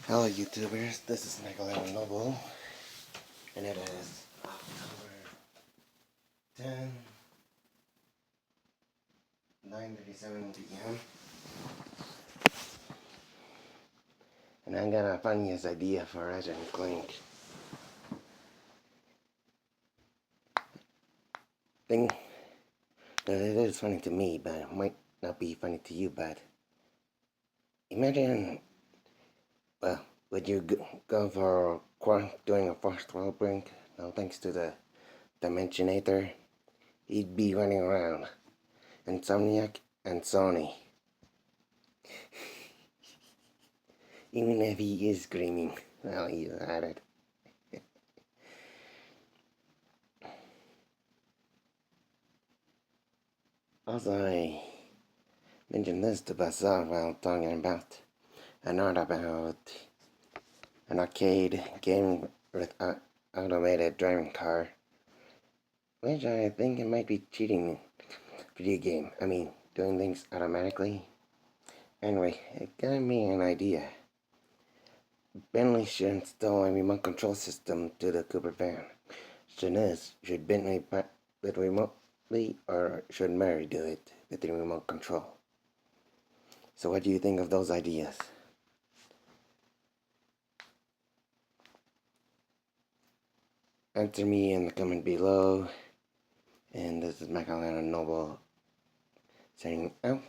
Hello YouTubers, this is Michael Noble, and it is October 10, 9:37 p.m. And I got a funniest idea for Ratchet and Clank. Thing that it is funny to me, but it might not be funny to you, but imagine, well, would you go for doing a first world break? No, thanks to the dimensionator, he'd be running around. Insomniac and Sony. Even if he is screaming, well, he's at it. Also, I mentioned this to bassub while talking about an arcade game with an automated driving car, which I think it might be cheating video game. I mean, doing things automatically. Anyway, it gave me an idea. Bentley should install a remote control system to the Cooper van. Should Bentley do it remotely, or should Mary do it with the remote control? So what do you think of those ideas? Answer me in the comment below. And this is Michael Noble signing out.